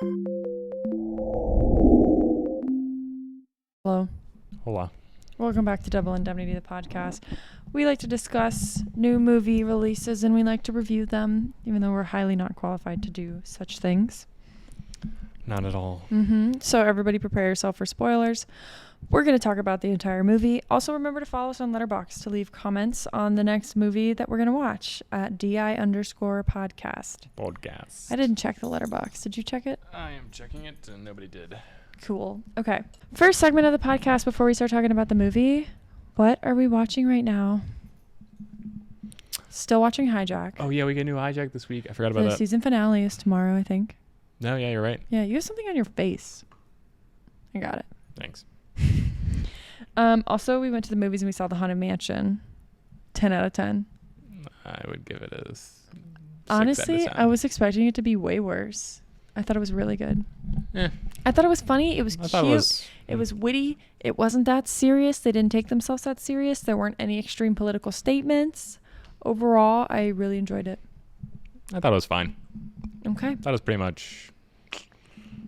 Hello. Hola. Welcome back to Double Indemnity, the podcast. We like to discuss new movie releases and we like to review them, even though we're highly not qualified to do such things. Not at all. So everybody prepare yourself for spoilers. We're going to talk about the entire movie. Also, remember to follow us on LetterBoxd to leave comments on the next movie that we're going to watch at DI_podcast. Podcast. I didn't check the LetterBoxd. Did you check it? I am checking it and nobody did. Cool. Okay. First segment of the podcast before we start talking about the movie. What are we watching right now? Still watching Hijack. Oh, yeah, we get a new Hijack this week. I forgot about The that. season finale is tomorrow, I think. No, yeah, you're right. Yeah, you have something on your face. I got it. Thanks. Also, we went to the movies and we saw The Haunted Mansion. 10 out of 10. I would give it a 6 Honestly, out of 10. I was expecting it to be way worse. I thought it was really good. Yeah. I thought it was funny. It was cute. It was witty. It wasn't that serious. They didn't take themselves that serious. There weren't any extreme political statements. Overall, I really enjoyed it. I thought it was fine. Okay. That was pretty much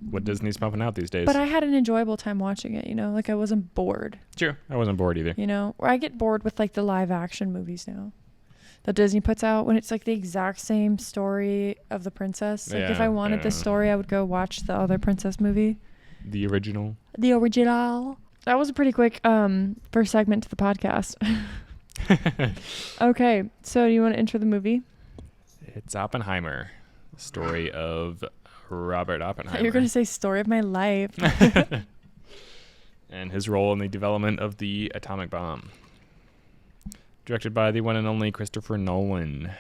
what Disney's pumping out these days. But I had an enjoyable time watching it, Like, I wasn't bored. True. I wasn't bored either. Or I get bored with, like, the live action movies now that Disney puts out when it's, like, the exact same story of the princess. Like, if I wanted this story, I would go watch the other princess movie. The original. The original. That was a pretty quick first segment to the podcast. Okay, so do you want to intro the movie? It's Oppenheimer. The story of Robert Oppenheimer. You're going to say story of my life. And his role in the development of the atomic bomb. Directed by the one and only Christopher Nolan.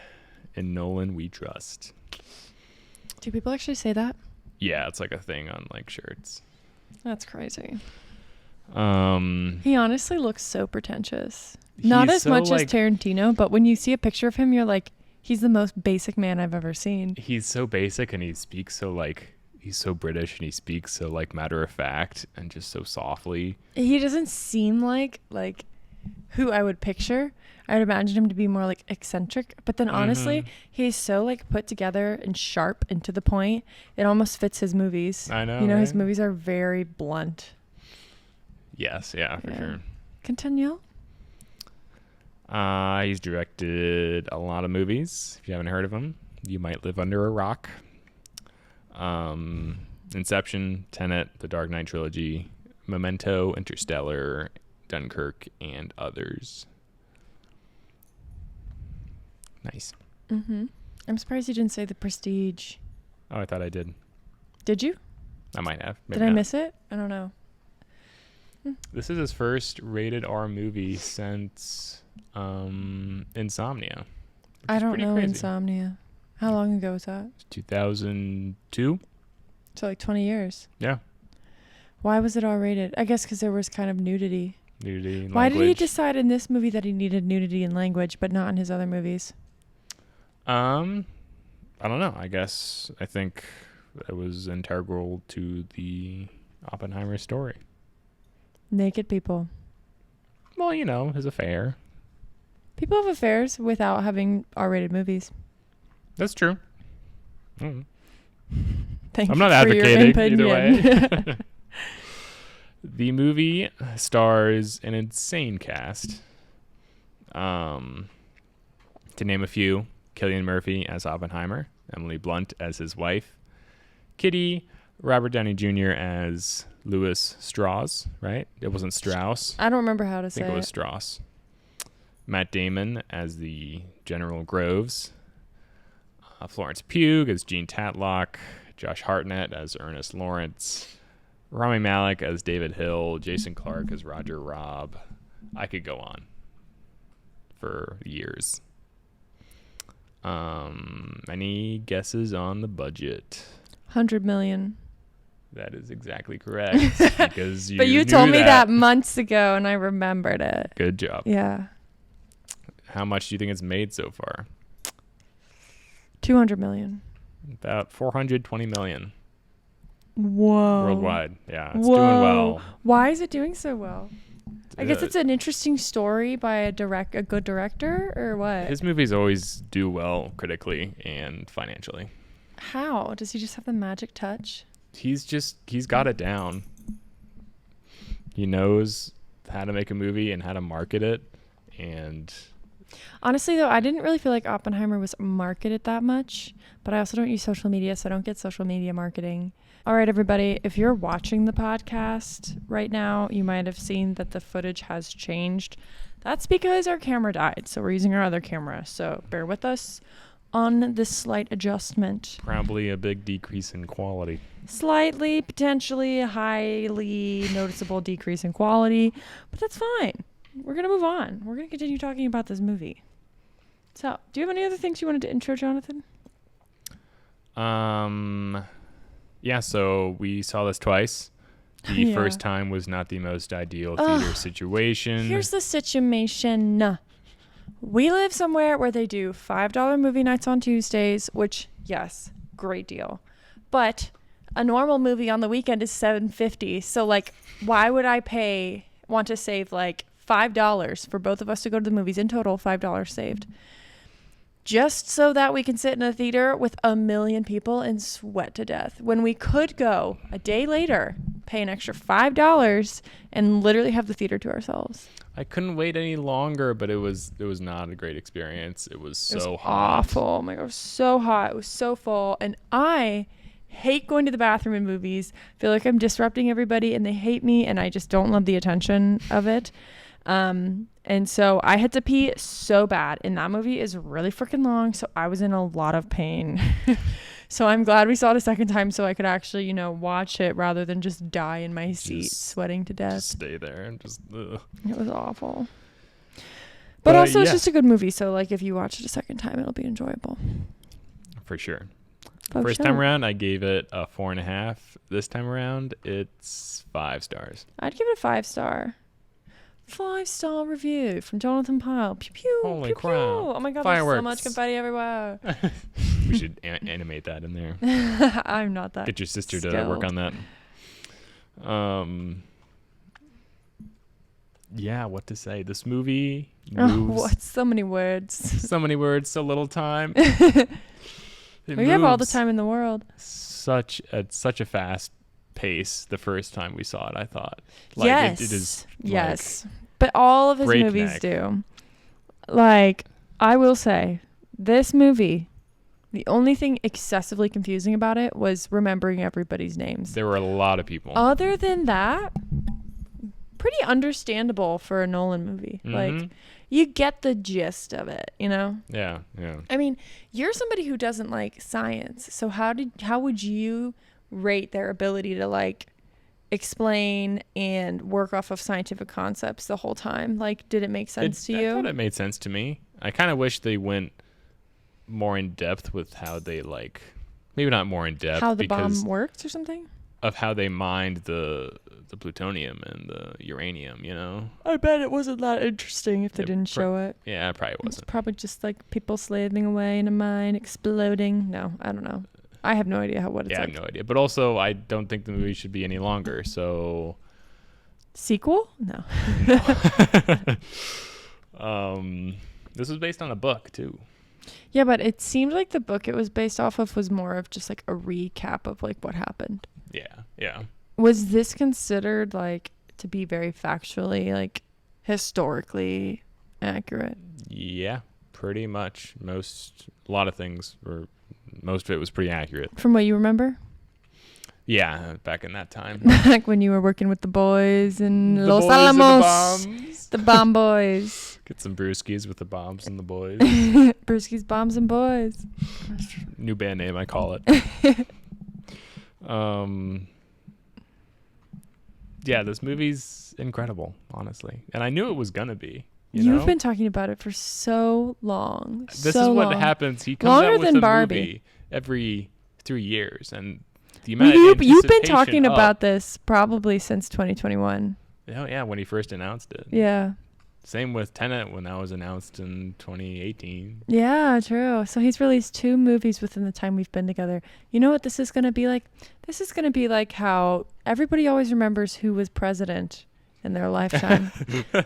In Nolan we trust. Do people actually say that? Yeah, it's like a thing on like shirts. That's crazy. He He honestly looks so pretentious. Not as much as Tarantino, but when you see a picture of him, you're like, he's the most basic man I've ever seen. He's so basic and he speaks so like, he's so British and he speaks so like matter of fact and just so softly. He doesn't seem like who I would picture. I'd imagine him to be more like eccentric, but then honestly, he's so like put together and sharp and to the point. It almost fits his movies. I know. His movies are very blunt. Yes, yeah, for sure. Continue. He's directed a lot of movies. If you haven't heard of him, you might live under a rock. Inception, Tenet, The Dark Knight Trilogy, Memento, Interstellar, Dunkirk, and others. Nice. I'm surprised you didn't say The Prestige. Oh, I thought I did. Did you? I might have. Maybe Did I not. miss it? I don't know. This is his first rated R movie since Insomnia. I don't know crazy. Insomnia. How long ago was that? 2002. So like 20 years. Yeah. Why was it R-rated? I guess because there was kind of nudity. Nudity and Why did he language. decide in this movie that he needed nudity and language, but not in his other movies? I don't know. I think it was integral to the Oppenheimer story. Naked people. Well, his affair. People have affairs without having R-rated movies. That's true. Mm. Thank I'm you not for your advocating either opinion. way. The movie stars an insane cast. To name a few, Cillian Murphy as Oppenheimer, Emily Blunt as his wife, Kitty, Robert Downey Jr. as Louis Strauss, right? It wasn't Strauss. I don't remember how to I say think it was Strauss. Matt Damon as the General Groves. Florence Pugh as Jean Tatlock. Josh Hartnett as Ernest Lawrence. Rami Malek as David Hill. Jason Clarke as Roger Robb. I could go on for years. Any guesses on the budget? 100 million. That is exactly correct. Because But you told me that months ago and I remembered it. Good job. Yeah. How much do you think it's made so far? 200 million. About 420 million. Whoa. Worldwide. Yeah, it's Whoa. doing well. Why is it doing so well? I guess it's an interesting story by a good director, or what? His movies always do well critically and financially. How? Does he just have the magic touch? he's got it down. He knows how to make a movie and how to market it. And honestly, though, I didn't really feel like Oppenheimer was marketed that much, but I also don't use social media, so I don't get social media marketing. All right, everybody, if you're watching the podcast right now, you might have seen that the footage has changed. That's because our camera died, so we're using our other camera. So bear with us on this slight adjustment. probably a big decrease in quality. Slightly, potentially a highly noticeable decrease in quality, but that's fine. We're going to move on. We're going to continue talking about this movie. So, do you have any other things you wanted to intro, Jonathan? Yeah, so we saw this twice. The first time was not the most ideal theater situation. Here's the situation. We live somewhere where they do $5 movie nights on Tuesdays, which, yes, great deal. But a normal movie on the weekend is $7.50. So, like, why would I want to save, like, $5 for both of us to go to the movies? In total, $5 saved. Just so that we can sit in a theater with 1 million people and sweat to death. When we could go a day later, pay an extra $5 and literally have the theater to ourselves. I couldn't wait any longer, but it was not a great experience. It was so hot. Awful. Oh my God, it was so hot. It was so full. And I hate going to the bathroom in movies. I feel like I'm disrupting everybody and they hate me and I just don't love the attention of it. And so I had to pee so bad, and that movie is really freaking long, so I was in a lot of pain. So I'm glad we saw it a second time so I could actually, watch it rather than just die in my seat sweating to death. Just stay there and just ugh. It was awful. But also it's just a good movie, so like if you watch it a second time it'll be enjoyable. For sure. First time around I gave it a 4.5. This time around it's 5 stars. I'd give it a 5-star. 5-star review from Jonathan Pyle. Pew pew. Holy pew, crap. pew. Oh my God, Fireworks. There's so much confetti everywhere. We should animate that in there. I'm not that Get your sister skilled. to work on that. Yeah, what to say? This movie moves. What? So many words. So many words, so little time. We have all the time in the world. Such a fast pace the first time we saw it, I thought. Yes. It is. Yes. But all of his movies do. Like, I will say, this movie, the only thing excessively confusing about it was remembering everybody's names. There were a lot of people. Other than that, pretty understandable for a Nolan movie. Mm-hmm. Like, you get the gist of it, Yeah. I mean, you're somebody who doesn't like science. So how would you rate their ability to like explain and work off of scientific concepts the whole time? Like, did it make sense to you? I thought it made sense to me. I kind of wish they went more in depth with how they maybe not more in depth, how the bomb works or something, of how they mined the plutonium and the uranium. I bet it wasn't that interesting if they didn't show it. Yeah, it probably wasn't. It's probably just like people slaving away in a mine, exploding. No, I don't know. I have no idea what it's like. I have no idea. But also, I don't think the movie should be any longer. So, sequel? No. This was based on a book too. Yeah, but it seemed like the book it was based off of was more of just like a recap of like what happened. Yeah. Was this considered like to be very factually, like historically accurate? Yeah, pretty much. A lot of things were. Most of it was pretty accurate. From what you remember? Yeah, back in that time. Back when you were working with the boys in the Los boys Alamos. And the bombs. The bomb boys. Get some brewskis with the bombs and the boys. Brewskies, bombs, and boys. New band name, I call it. Yeah, this movie's incredible, honestly. And I knew it was going to be. You've been talking about it for so long. This is what happens. He comes Longer out with than a Barbie. movie every 3 years, and the amount of you've been talking anticipation about this probably since 2021. Oh yeah, when he first announced it. Yeah. Same with Tenet when that was announced in 2018. Yeah, true. So he's released 2 movies within the time we've been together. You know what this is going to be like? This is going to be like how everybody always remembers who was president in their lifetime,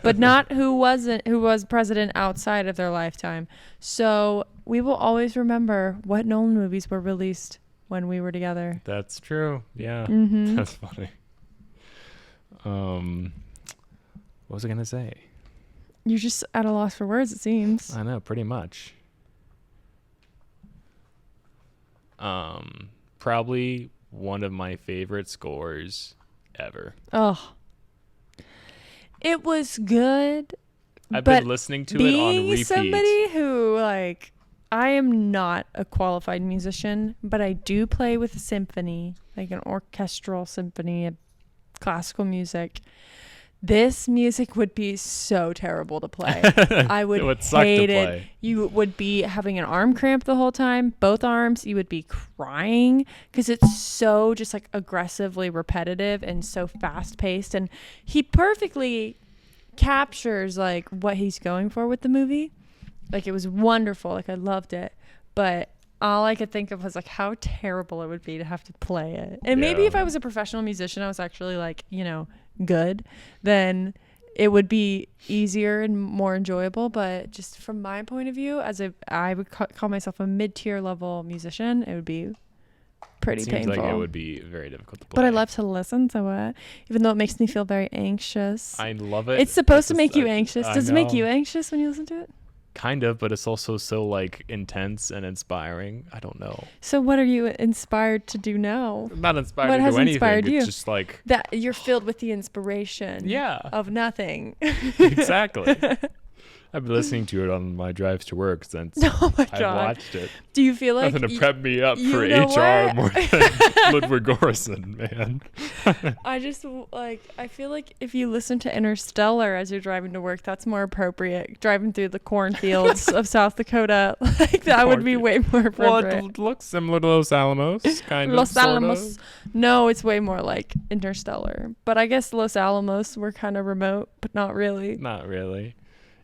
but not who was president outside of their lifetime. So we will always remember what Nolan movies were released when we were together. That's true. Yeah. Mm-hmm. That's funny. What was I gonna say? You're just at a loss for words, it seems. I know, pretty much. Probably one of my favorite scores ever. Oh. It was good. I've been listening to it on repeat. Being somebody who, like, I am not a qualified musician, but I do play with a symphony, like an orchestral symphony, a classical music. This music would be so terrible to play. I would, it would suck hate to it. play. You would be having an arm cramp the whole time, both arms. You would be crying because it's so just like aggressively repetitive and so fast paced. And he perfectly captures like what he's going for with the movie. Like, it was wonderful. Like, I loved it. But all I could think of was like how terrible it would be to have to play it. And maybe if I was a professional musician, I was actually like, you know, good, then it would be easier and more enjoyable. But just from my point of view, I would call myself a mid-tier level musician, it would be pretty painful. Like it would be very difficult to play. But I love to listen to it, even though it makes me feel very anxious. I love it. It's supposed to make you anxious. Does it make you anxious when you listen to it? Kind of, but it's also so like intense and inspiring. I don't know. So what are you inspired to do now? I'm not inspired What to has do anything. inspired you? It's just like That you're filled with the inspiration of nothing. Exactly. I've been listening to it on my drives to work since I watched it. Do you feel like nothing to prep me up for know HR what? more than Ludwig Göransson, man. I feel like if you listen to Interstellar as you're driving to work, that's more appropriate. Driving through the cornfields of South Dakota, like that would be way more appropriate. Well, it looks similar to Los Alamos, kind of. Los Alamos. No, it's way more like Interstellar. But I guess Los Alamos were kind of remote, but not really. Not really.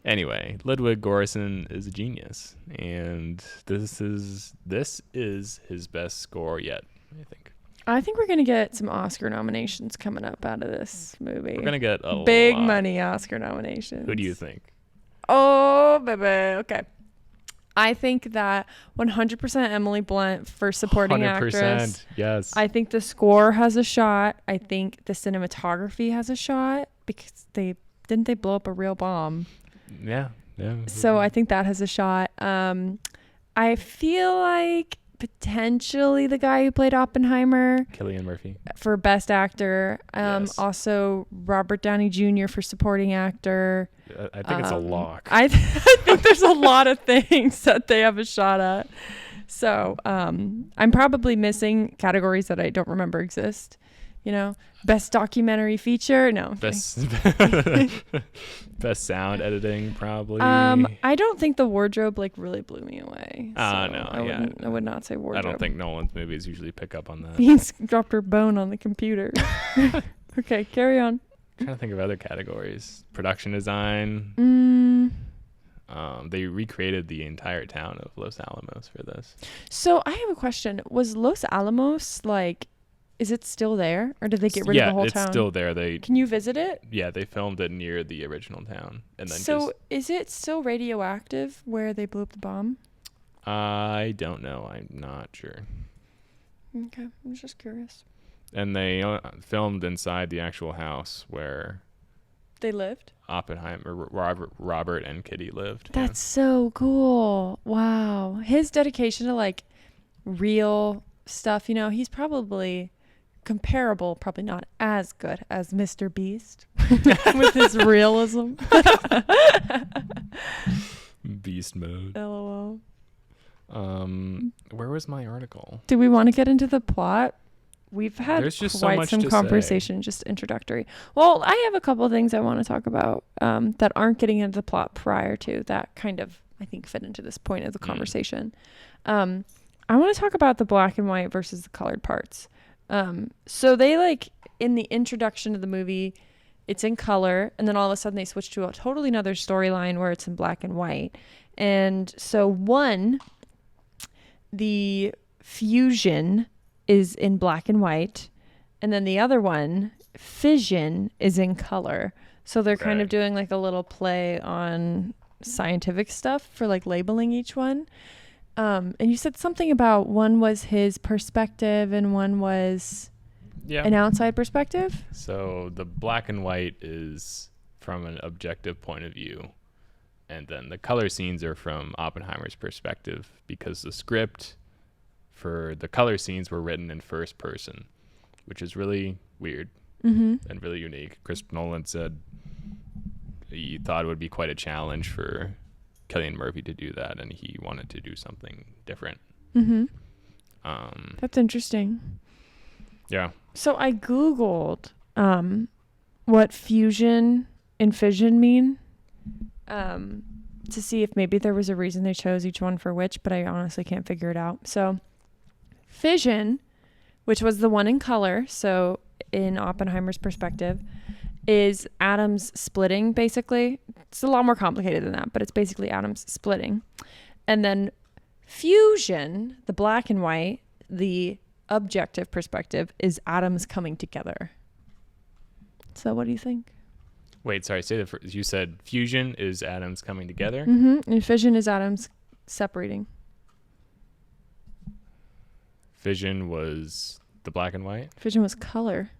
Anyway, Ludwig Göransson is a genius, and this is his best score yet, I think. I think we're gonna get some Oscar nominations coming up out of this movie. We're gonna get a big lot. money Oscar nominations. Who do you think? Oh, baby. Okay. I think that 100% Emily Blunt for supporting 100%, actress. yes. I think the score has a shot. I think the cinematography has a shot because they blow up a real bomb. Yeah. So I think that has a shot. I feel like potentially the guy who played Oppenheimer, Cillian Murphy, for best actor. Yes. Also Robert Downey Jr. for supporting actor. I think it's a lock. I think there's a lot of things that they have a shot at. So I'm probably missing categories that I don't remember exist. You know, best documentary feature. No. Best sound editing, probably. I don't think the wardrobe like really blew me away. So No. I would not say wardrobe. I don't think Nolan's movies usually pick up on that. He's dropped her bone on the computer. Okay, carry on. I'm trying to think of other categories. Production design. They recreated the entire town of Los Alamos for this. So I have a question. Was Los Alamos like, is it still there, or did they get rid of the whole town? Yeah, it's still there. Can you visit it? Yeah, they filmed it near the original town, and then. So is it still radioactive where they blew up the bomb? I don't know. I'm not sure. Okay, I'm just curious. And they filmed inside the actual house where they lived. Oppenheimer, Robert, and Kitty lived. That's so cool. Wow, his dedication to like real stuff. You know, he's probably comparable, probably not as good as Mr. Beast with his realism. Beast mode. LOL. Where was my article? Do we want to get into the plot? We've had just quite some conversation, just introductory. Well, I have a couple things I want to talk about that aren't getting into the plot prior to that kind of, I think, fit into this point of the conversation. I want to talk about the black and white versus the colored parts. So they like in the introduction of the movie, it's in color, and then all of a sudden they switch to a totally another storyline where it's in black and white. And so the fusion is in black and white, and then the other one, fission, is in color. So they're kind of doing like a little play on scientific stuff for like labeling each one. And you said something about one was his perspective and one was an outside perspective. So the black and white is from an objective point of view, and then the color scenes are from Oppenheimer's perspective, because the script for the color scenes were written in first person, which is really weird and really unique. Christopher Nolan said he thought it would be quite a challenge for Cillian Murphy to do that, and he wanted to do something different. That's interesting. Yeah. So I Googled what fusion and fission mean to see if maybe there was a reason they chose each one for which, but I honestly can't figure it out. So fission, which was the one in color, so in Oppenheimer's perspective, is atoms splitting, basically. It's a lot more complicated than that, but it's basically atoms splitting. And then fusion, the black and white, the objective perspective, is atoms coming together. So what do you think? Wait, sorry, say that you said fusion is atoms coming together? And fission is atoms separating. Fission was the black and white? Fission was color.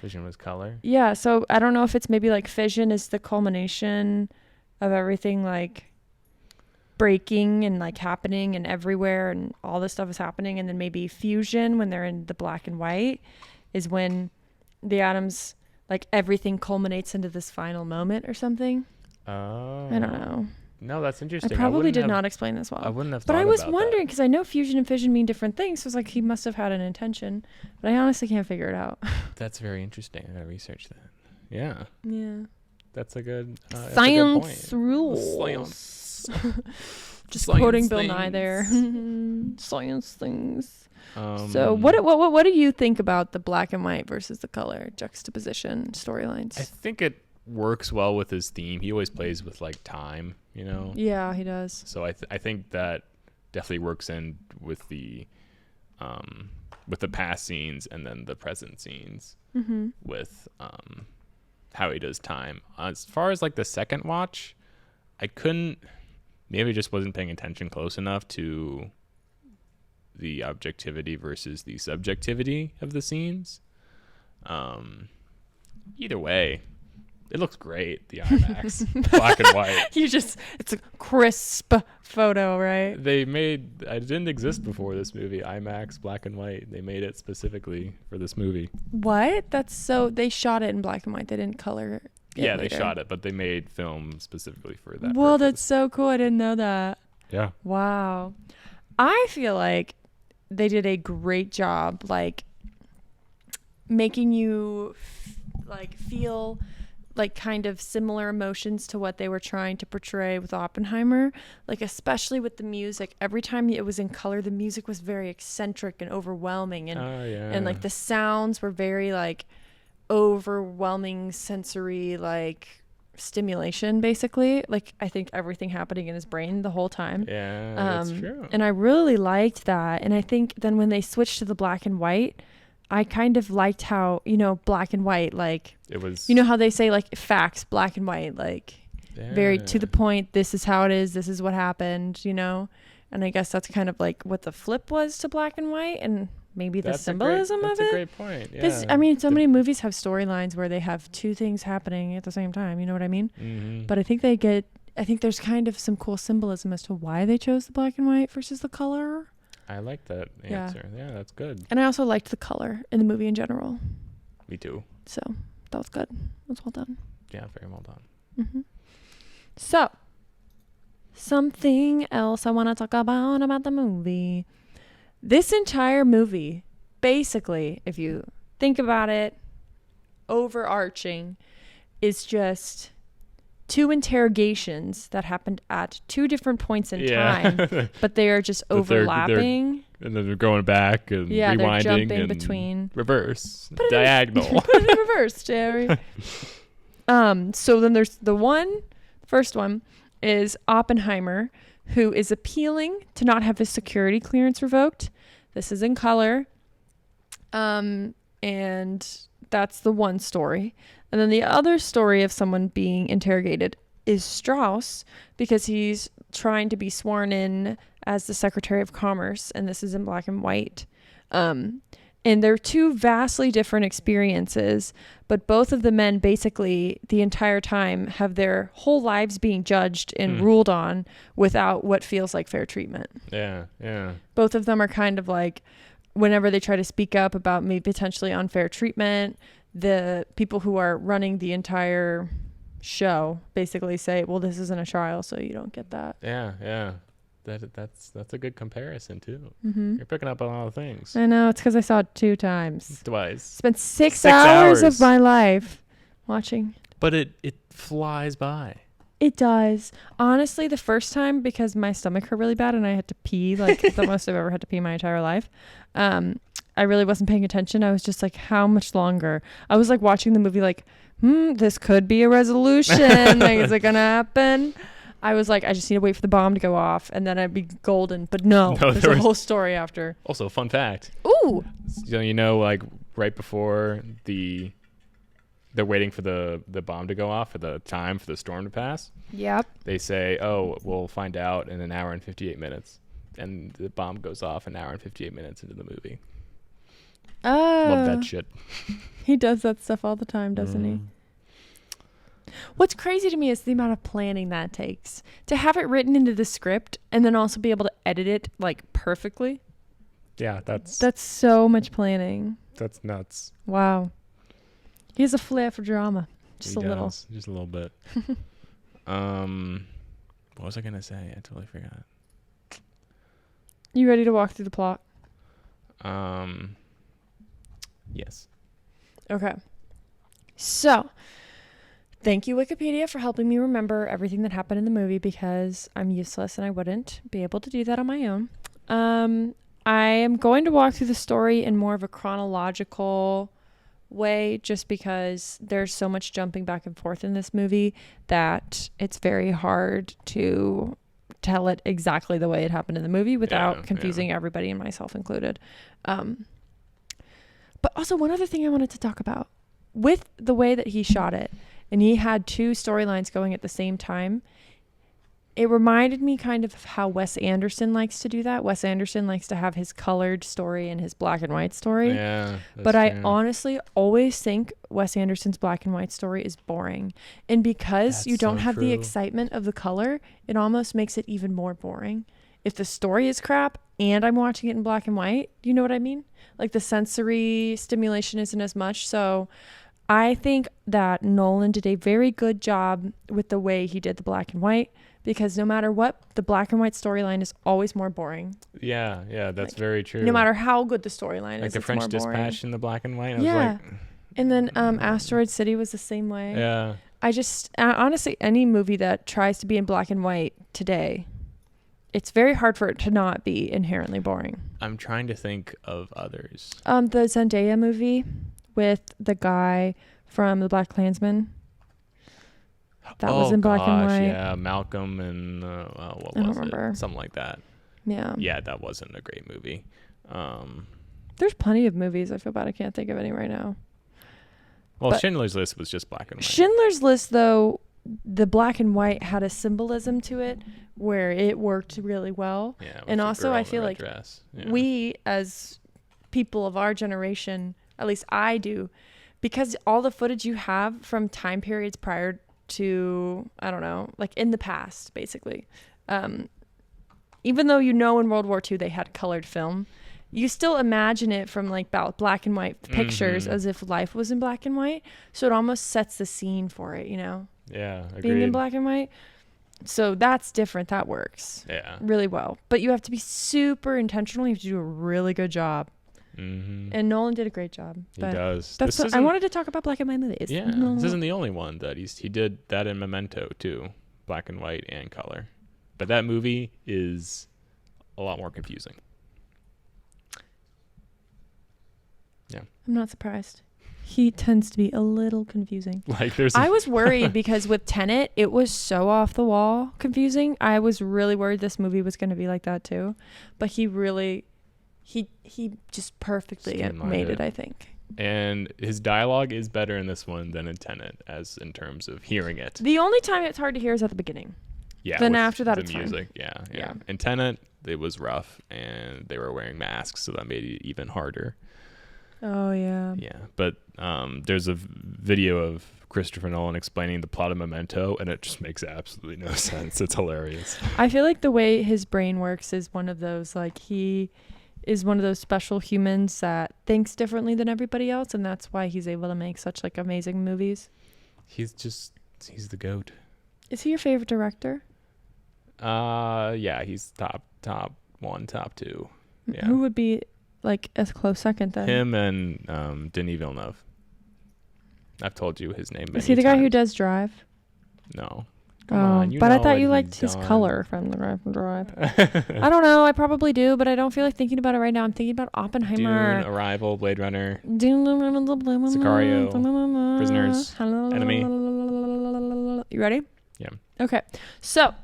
Fission was color? Yeah, so I don't know if it's maybe like fission is the culmination of everything like breaking and like happening and everywhere and all this stuff is happening, and then maybe fusion, when they're in the black and white, is when the atoms, like everything culminates into this final moment or something. Oh. I don't know. No, that's interesting. I probably did not explain this well. I wouldn't have But thought I was about wondering, because I know fusion and fission mean different things, so it's like he must have had an intention, but I honestly can't figure it out. That's very interesting. I gotta research that. Yeah. Yeah. That's a good Science rules. Science. Just Science quoting Bill things. Nye there. Science things. So what do you think about the black and white versus the color juxtaposition storylines? I think it works well with his theme. He always plays with like time, you know? Yeah, he does. So I think that definitely works in with the past scenes and then the present scenes with how he does time. As far as like the second watch, maybe I just wasn't paying attention close enough to the objectivity versus the subjectivity of the scenes. Either way, it looks great, the IMAX, black and white. It's a crisp photo, right? It didn't exist before this movie, IMAX, black and white. They made it specifically for this movie. What? They shot it in black and white. They didn't color it. Yeah, later. they shot it, but they made film specifically for that. Well, purpose. that's so cool. I didn't know that. Yeah. Wow. I feel like they did a great job, like making you feel like kind of similar emotions to what they were trying to portray with Oppenheimer, like especially with the music. Every time it was in color, the music was very eccentric and overwhelming, and and like the sounds were very like overwhelming sensory like stimulation, basically. Like I think everything happening in his brain the whole time. Yeah, that's true. And I really liked that. And I think then when they switched to the black and white, I kind of liked how, black and white, like, it was, how they say like facts, black and white, like very to the point. This is how it is. This is what happened, And I guess that's kind of like what the flip was to black and white, and maybe the symbolism of it. That's a great point. Yeah. I mean, so many movies have storylines where they have two things happening at the same time. You know what I mean? Mm-hmm. But I think there's kind of some cool symbolism as to why they chose the black and white versus the color. I like that answer. Yeah, that's good. And I also liked the color in the movie in general. Me too. So that was good. That was well done. Yeah, very well done. Mm-hmm. So something else I want to talk about the movie. This entire movie, basically, if you think about it, overarching, is just two interrogations that happened at two different points in time, but they are just overlapping. And then they're going back and rewinding, they're jumping and between. Reverse, diagonal. Put it in reverse, Jerry. So then there's the first one is Oppenheimer, who is appealing to not have his security clearance revoked. This is in color. And that's the one story. And then the other story of someone being interrogated is Strauss, because he's trying to be sworn in as the Secretary of Commerce, and this is in black and white. And they're two vastly different experiences, but both of the men basically the entire time have their whole lives being judged and ruled on without what feels like fair treatment. Yeah, yeah. Both of them are kind of like, whenever they try to speak up about maybe potentially unfair treatment, the people who are running the entire show basically say, well, this isn't a trial, so you don't get that. Yeah, yeah. That's a good comparison too. Mm-hmm. You're picking up on a lot of things. I know, it's because I saw it 2 times. Twice. Spent 6 hours of my life watching. But it flies by. It does. Honestly, the first time, because my stomach hurt really bad and I had to pee, like the most I've ever had to pee in my entire life, I really wasn't paying attention. I was just like, how much longer? I was like watching the movie like, this could be a resolution. Like, is it going to happen? I was like, I just need to wait for the bomb to go off and then I'd be golden. But no there's a whole story after. Also, fun fact. Ooh. So, like right before they're waiting for the bomb to go off, for the time for the storm to pass. Yep. They say, oh, we'll find out in an hour and 58 minutes. And the bomb goes off an hour and 58 minutes into the movie. Love that shit. He does that stuff all the time, doesn't he? What's crazy to me is the amount of planning that takes to have it written into the script and then also be able to edit it like perfectly. Yeah, that's so much planning. That's nuts. Wow. He has a flair for drama. Just a little bit. What was I gonna say? I totally forgot. You ready to walk through the plot? Yes. Okay. So, thank you, Wikipedia, for helping me remember everything that happened in the movie because I'm useless and I wouldn't be able to do that on my own. I am going to walk through the story in more of a chronological way just because there's so much jumping back and forth in this movie that it's very hard to tell it exactly the way it happened in the movie without confusing everybody and myself included. But also one other thing I wanted to talk about with the way that he shot it, and he had 2 storylines going at the same time. It reminded me kind of how Wes Anderson likes to do that. Wes Anderson likes to have his colored story and his black and white story. Yeah. But I honestly always think Wes Anderson's black and white story is boring. And because you don't have the excitement of the color, it almost makes it even more boring. If the story is crap and I'm watching it in black and white, you know what I mean? Like the sensory stimulation isn't as much. So I think that Nolan did a very good job with the way he did the black and white, because no matter what, the black and white storyline is always more boring. Yeah, that's very true. No matter how good the storyline is, like the it's French more Dispatch boring. in the black and white. Yeah. And then Asteroid City was the same way. Yeah. I just, honestly, any movie that tries to be in black and white today, it's very hard for it to not be inherently boring. I'm trying to think of others. The Zendaya movie with the guy from The Black Klansman. That was in black and white. Yeah, Malcolm and what was it? Something like that. Yeah. Yeah, that wasn't a great movie. There's plenty of movies. I feel bad I can't think of any right now. Well, But Schindler's List was just black and white. Schindler's List, though, the black and white had a symbolism to it where it worked really well. Yeah, with and the also girl I in the feel red like dress. Yeah. we as people of our generation, at least I do, because all the footage you have from time periods prior to, I don't know, like in the past, basically. Even though in World War II they had colored film, you still imagine it from like black and white pictures as if life was in black and white. So it almost sets the scene for it, Yeah, agreed. being in black and white. So that's different. That works really well. But you have to be super intentional. You have to do a really good job. Mm-hmm. And Nolan did a great job. He does. I wanted to talk about black and white movies. Yeah, this isn't the only one that he did that in Memento too, black and white and color. But that movie is a lot more confusing. Yeah, I'm not surprised. He tends to be a little confusing. I was worried because with Tenet, it was so off the wall confusing. I was really worried this movie was going to be like that too, but he really. He just perfectly made it, I think. And his dialogue is better in this one than in Tenet, as in terms of hearing it. The only time it's hard to hear is at the beginning. Yeah. Then with after that, the it's music. fine. Yeah. Yeah. In Tenet, it was rough, and they were wearing masks, so that made it even harder. Oh yeah. Yeah, but there's a video of Christopher Nolan explaining the plot of Memento, and it just makes absolutely no sense. It's hilarious. I feel like the way his brain works is one of those, like, he is one of those special humans that thinks differently than everybody else, and that's why he's able to make such like amazing movies. He's the GOAT. Is he your favorite director? Yeah, he's top one, top two. Yeah. Who would be like a close second then? Him and Denis Villeneuve. I've told you his name. Is he the guy who does Drive? No. But I thought you liked his color from the Drive. I don't know. I probably do, but I don't feel like thinking about it right now. I'm thinking about Oppenheimer. Dune, Arrival, Blade Runner, Sicario, Prisoners, Enemy. You ready? Yeah. Okay. So,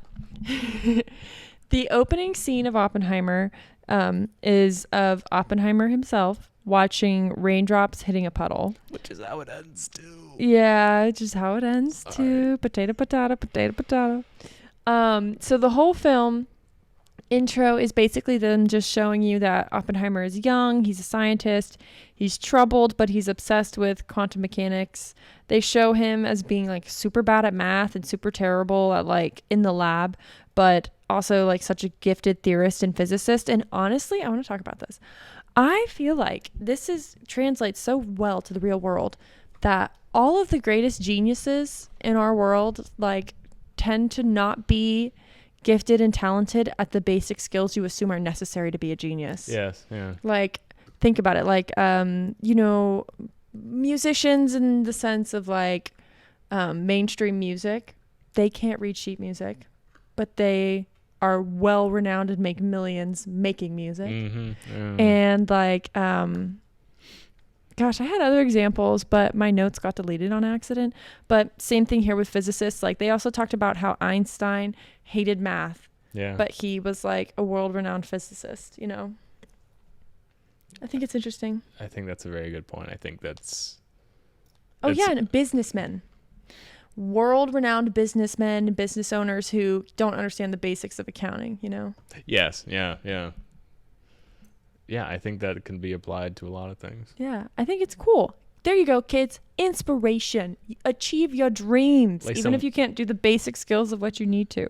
the opening scene of Oppenheimer is of Oppenheimer himself watching raindrops hitting a puddle. Which is how it ends too. Yeah, just how it ends too. Right. Potato, potato, potato, potato. So the whole film intro is basically them just showing you that Oppenheimer is young. He's a scientist. He's troubled, but he's obsessed with quantum mechanics. They show him as being like super bad at math and super terrible at like in the lab, but also like such a gifted theorist and physicist. And honestly, I want to talk about this. I feel like this translates so well to the real world that all of the greatest geniuses in our world like tend to not be gifted and talented at the basic skills you assume are necessary to be a genius. Yes, yeah. Like, think about it. Like, musicians in the sense of like mainstream music, they can't read sheet music, but they are well renowned and make millions making music. Mm-hmm. Yeah. And like, gosh, I had other examples, but my notes got deleted on accident. But same thing here with physicists. Like, they also talked about how Einstein hated math, but he was like a world-renowned physicist, you know? I think it's interesting. I think that's a very good point. I think that's... Oh, yeah, and businessmen. World-renowned businessmen, business owners who don't understand the basics of accounting, you know? Yes, yeah. Yeah, I think that can be applied to a lot of things. Yeah, I think it's cool. There you go, kids. Inspiration. Achieve your dreams, like even if you can't do the basic skills of what you need to.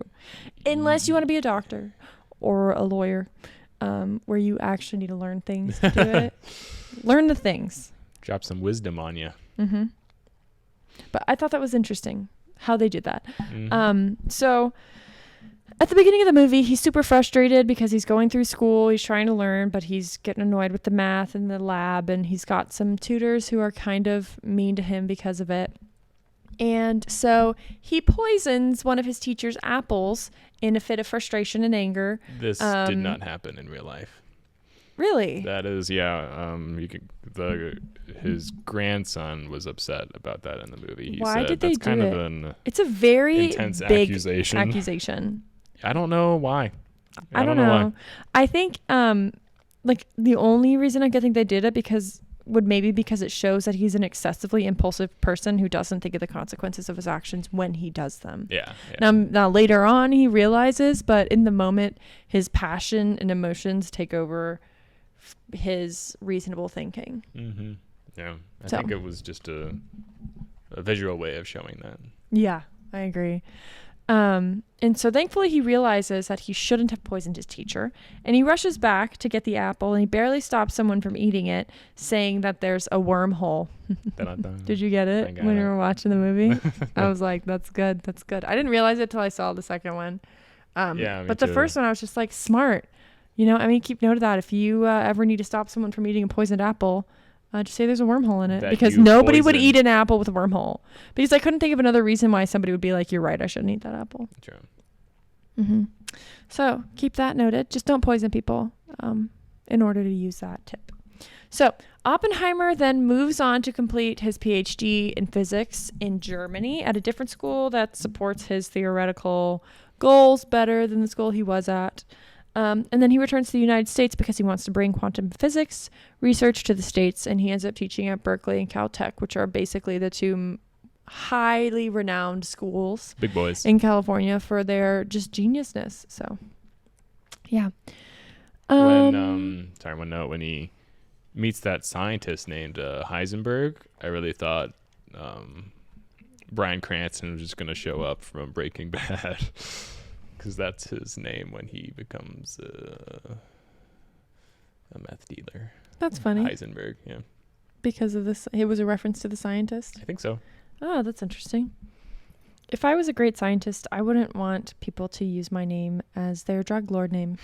Unless you want to be a doctor or a lawyer, where you actually need to learn things to do it. Learn the things. Drop some wisdom on you. Mm-hmm. But I thought that was interesting how they did that. Mm-hmm. So at the beginning of the movie, he's super frustrated because he's going through school. He's trying to learn, but he's getting annoyed with the math in the lab. And he's got some tutors who are kind of mean to him because of it. And so he poisons one of his teacher's apples in a fit of frustration and anger. This did not happen in real life. Really? That is, yeah. His grandson was upset about that in the movie. He Why said did they that's do kind it? of an It's a very intense big accusation. I don't know why. I don't know why. I think like the only reason I think they did it because it shows that he's an excessively impulsive person who doesn't think of the consequences of his actions when he does them. Yeah. Now later on he realizes, but in the moment his passion and emotions take over his reasonable thinking. Mm-hmm. Yeah. I think it was just a visual way of showing that. Yeah, I agree. And so thankfully he realizes that he shouldn't have poisoned his teacher, and he rushes back to get the apple, and he barely stops someone from eating it, saying that there's a wormhole. Did you get it when you were watching the movie? I was like, that's good. That's good. I didn't realize it till I saw the second one. But the first one I was just like, smart. You know, I mean, keep note of that. If you ever need to stop someone from eating a poisoned apple, just say there's a wormhole in it, because nobody would eat an apple with a wormhole. Because I couldn't think of another reason why somebody would be like, you're right, I shouldn't eat that apple. True. Mm-hmm. So keep that noted. Just don't poison people in order to use that tip. So Oppenheimer then moves on to complete his PhD in physics in Germany at a different school that supports his theoretical goals better than the school he was at. And then he returns to the United States because he wants to bring quantum physics research to the States, and he ends up teaching at Berkeley and Caltech, which are basically the two highly renowned schools Big boys. in California for their just geniusness. So, yeah. One note, when he meets that scientist named Heisenberg, I really thought Bryan Cranston was just going to show up from Breaking Bad, because that's his name when he becomes a meth dealer. That's funny. Heisenberg, yeah. Because of this, it was a reference to the scientist. I think so. Oh, that's interesting. If I was a great scientist, I wouldn't want people to use my name as their drug lord name.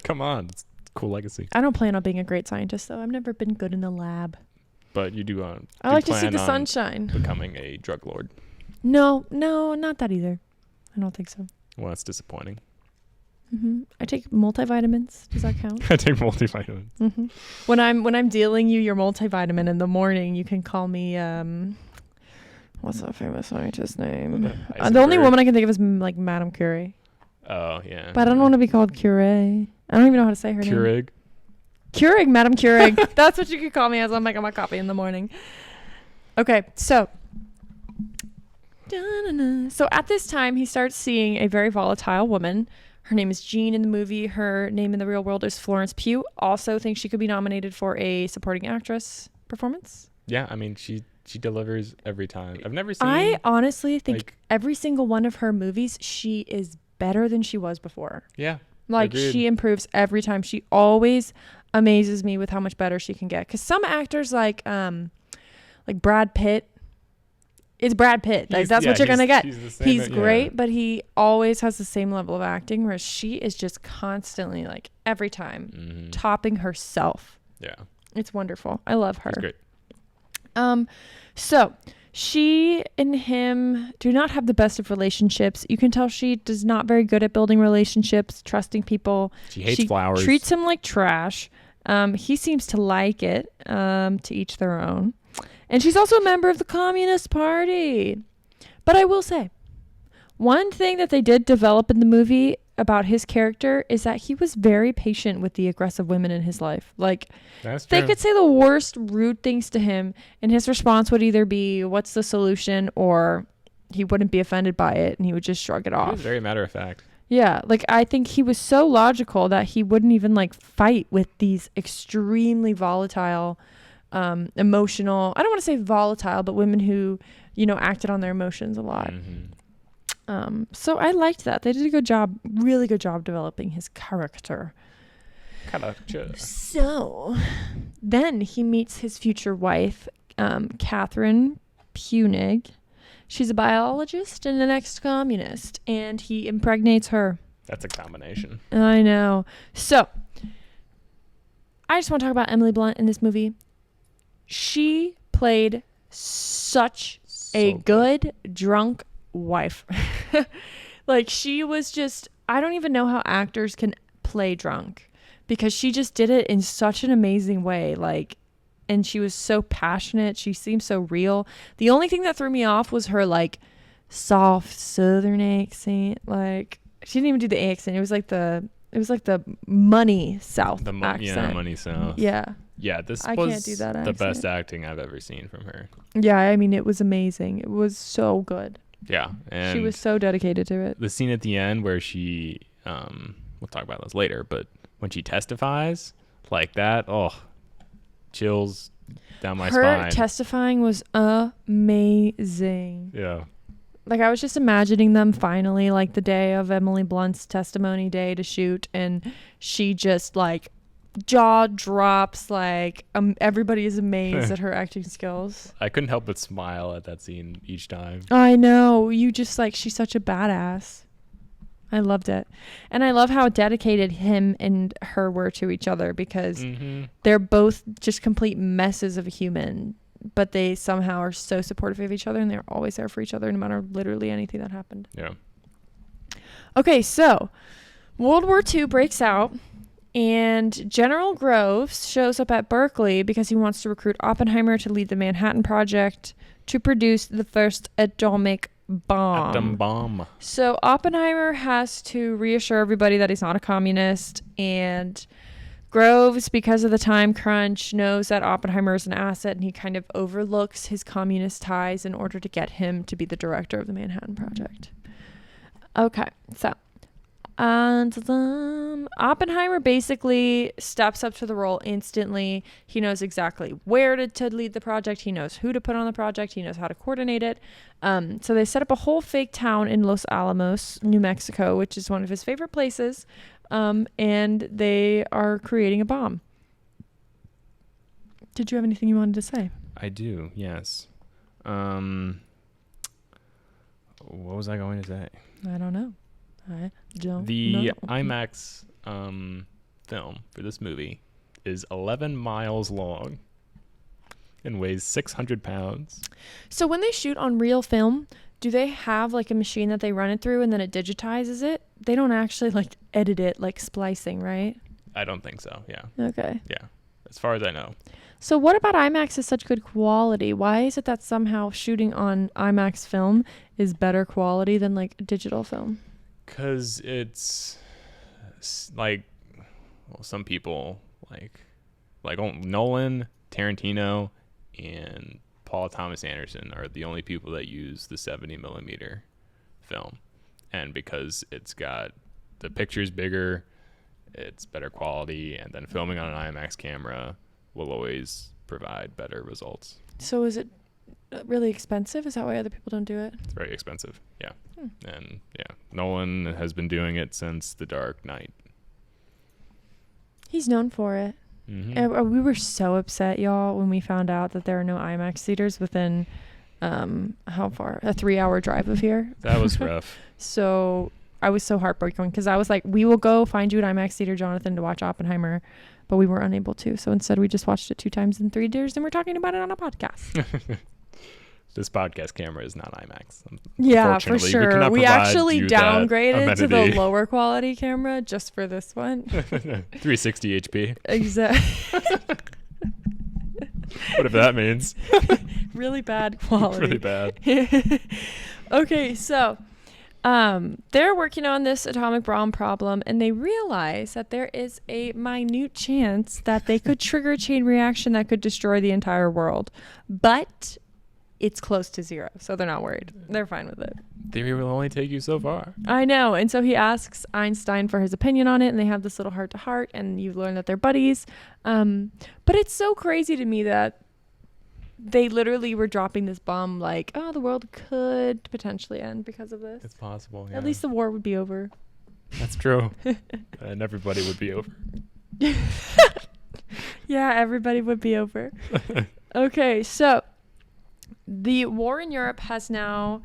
Come on. It's a cool legacy. I don't plan on being a great scientist, though. I've never been good in the lab. But you do I like to see the sunshine. Becoming a drug lord. No, not that either. I don't think so. Well, that's disappointing. I take multivitamins. Does that count? I take multivitamins. When I'm dealing you your multivitamin in the morning, you can call me what's that famous scientist's name? The only woman I can think of is like Madame Curie. Oh yeah. But I don't want to be called Curie. I don't even know how to say her name. Keurig, Madame Keurig. That's what you could call me as I'm making my coffee in the morning. Okay, so at this time, he starts seeing a very volatile woman. Her name is Jean in the movie. Her name in the real world is Florence Pugh. Also thinks she could be nominated for a supporting actress performance. Yeah, I mean, she delivers every time. I've never seen... I honestly think every single one of her movies, she is better than she was before. Yeah. Like, agreed. She improves every time. She always amazes me with how much better she can get. Because some actors like Brad Pitt, it's Brad Pitt. Like, that's what you're going to get. He's great, but he always has the same level of acting, whereas she is just constantly, like, every time topping herself. Yeah. It's wonderful. I love her. She's great. So she and him do not have the best of relationships. You can tell she does not very good at building relationships, trusting people. She hates flowers. Treats him like trash. He seems to like it, to each their own. And she's also a member of the Communist Party. But I will say, one thing that they did develop in the movie about his character is that he was very patient with the aggressive women in his life. Like, that's true. They could say the worst rude things to him, and his response would either be, what's the solution? Or he wouldn't be offended by it, and he would just shrug it off. He was very matter of fact. Yeah, like, I think he was so logical that he wouldn't even, like, fight with these extremely volatile, emotional, I don't want to say volatile, but women who, acted on their emotions a lot. So I liked that. They did a good job, really good job developing his character. So then he meets his future wife, Catherine Punig. She's a biologist and an ex-communist, and he impregnates her. That's a combination. I know. So I just want to talk about Emily Blunt in this movie. She played such a good drunk wife. Like, she was just, I don't even know how actors can play drunk, because she just did it in such an amazing way. Like, and she was so passionate. She seemed so real. The only thing that threw me off was her, like, soft southern accent. Like, she didn't even do the accent. It was like the money South accent. Yeah, money South. Yeah. Yeah, this I was can't do that the best acting I've ever seen from her. Yeah, I mean, it was amazing. It was so good. Yeah, and she was so dedicated to it. The scene at the end where she, we'll talk about this later, but when she testifies like that, chills down my spine. Her testifying was amazing. Yeah. Like, I was just imagining them finally, like, the day of Emily Blunt's testimony day to shoot, and she just, like, jaw drops, like, everybody is amazed at her acting skills. I couldn't help but smile at that scene each time. I know. You just, like, she's such a badass. I loved it. And I love how dedicated him and her were to each other, because they're both just complete messes of a human, but they somehow are so supportive of each other, and they're always there for each other no matter literally anything that happened. Yeah. Okay, so World War II breaks out, and General Groves shows up at Berkeley because he wants to recruit Oppenheimer to lead the Manhattan Project to produce the first atomic bomb. Atom bomb. So Oppenheimer has to reassure everybody that he's not a communist, and Groves, because of the time crunch, knows that Oppenheimer is an asset, and he kind of overlooks his communist ties in order to get him to be the director of the Manhattan Project. Okay, so Oppenheimer basically steps up to the role instantly. He knows exactly where to lead the project. He knows who to put on the project. He knows how to coordinate it. So they set up a whole fake town in Los Alamos, New Mexico, which is one of his favorite places. And they are creating a bomb. Did you have anything you wanted to say? I do, yes. What was I going to say? I don't know. The IMAX film for this movie is 11 miles long and weighs 600 pounds. So when they shoot on real film, do they have like a machine that they run it through and then it digitizes it? They don't actually like edit it like splicing, right? I don't think so, yeah. Okay. Yeah, as far as I know. So what about IMAX is such good quality? Why is it that somehow shooting on IMAX film is better quality than like digital film? Because it's like, well, some people like Nolan, Tarantino, and Paul Thomas Anderson are the only people that use the 70 millimeter film. And because it's got the picture's bigger, it's better quality, and then filming on an IMAX camera will always provide better results. So is it really expensive? Is that why other people don't do it? It's very expensive, yeah. And yeah, Nolan has been doing it since The Dark Knight. He's known for it. Mm-hmm. We were so upset, y'all, when we found out that there are no IMAX theaters within how far? A 3-hour drive of here. That was rough. So I was so heartbroken because I was like, we will go find you an IMAX theater, Jonathan, to watch Oppenheimer, but we were unable to. So instead, we just watched it 2 times in 3 days, and we're talking about it on a podcast. This podcast camera is not IMAX. Yeah, for sure. We actually downgraded to the amenity. lower quality camera just for this one. 360 HP. Exactly. Whatever that means. Really bad quality. Really bad. Okay, so they're working on this atomic bomb problem, and they realize that there is a minute chance that they could trigger a chain reaction that could destroy the entire world. But it's close to 0, so they're not worried. They're fine with it. Theory will only take you so far. I know. And so he asks Einstein for his opinion on it, and they have this little heart-to-heart, and you learn that they're buddies. But it's so crazy to me that they literally were dropping this bomb like, oh, the world could potentially end because of this. It's possible, yeah. At least the war would be over. That's true. And everybody would be over. Yeah, everybody would be over. Okay, so the war in Europe has now...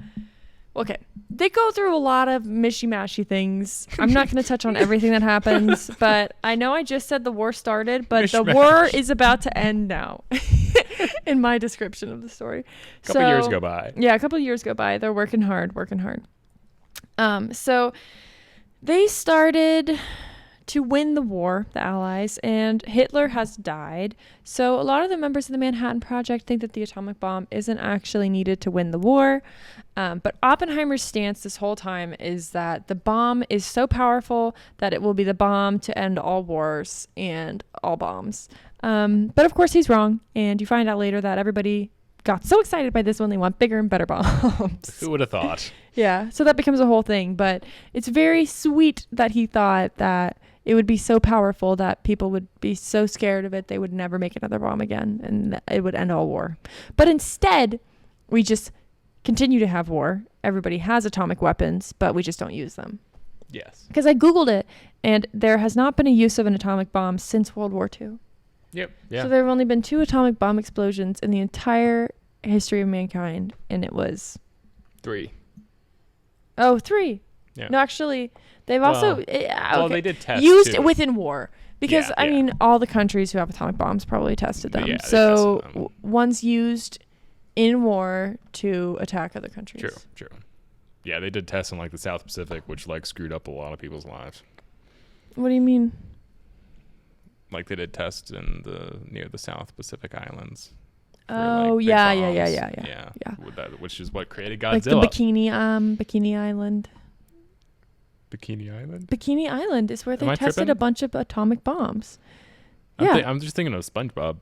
Okay, they go through a lot of mishy-mashy things. I'm not going to touch on everything that happens, but I know I just said the war started, but the war is about to end now in my description of the story. A couple years go by. Yeah, a couple of years go by. They're working hard. So they started to win the war, the Allies, and Hitler has died. So a lot of the members of the Manhattan Project think that the atomic bomb isn't actually needed to win the war. But Oppenheimer's stance this whole time is that the bomb is so powerful that it will be the bomb to end all wars and all bombs. But of course he's wrong, and you find out later that everybody got so excited by this one they want bigger and better bombs. Who would have thought? Yeah, so that becomes a whole thing. But it's very sweet that he thought that it would be so powerful that people would be so scared of it they would never make another bomb again, and it would end all war. But instead, we just continue to have war. Everybody has atomic weapons, but we just don't use them. Yes. Because I Googled it, and there has not been a use of an atomic bomb since World War II. Yep. Yeah. So there have only been 2 atomic bomb explosions in the entire history of mankind, and it was... 3. Oh, 3. Yeah. No, actually, they've also... okay. Well, they did test, used too. within war. Because, Yeah, I mean, all the countries who have atomic bombs probably tested them. Yeah, they so tested them. one's used in war to attack other countries. True. Yeah, they did tests in like the South Pacific, which like screwed up a lot of people's lives. What do you mean? Like they did tests in near the South Pacific Islands. Oh, big yeah. Yeah. Which is what created Godzilla. Like the Bikini Island. Bikini Island? Bikini Island is where they Am I tested tripping? a bunch of atomic bombs. I'm just thinking of SpongeBob.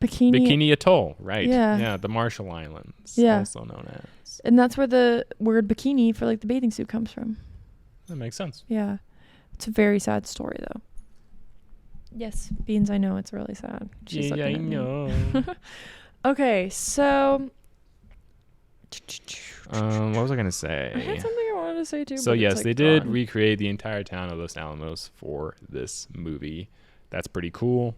Bikini Atoll, right? Yeah. Yeah, the Marshall Islands, Yeah. also known as. And that's where the word bikini for like the bathing suit comes from. That makes sense. Yeah. It's a very sad story though. Yes, Beans, I know it's really sad. She's Yeah, I looking at me. know. Okay, so What was I gonna say? I had something I wanted to say too. So but yes, it's, like, they did gone. recreate the entire town of Los Alamos for this movie. That's pretty cool.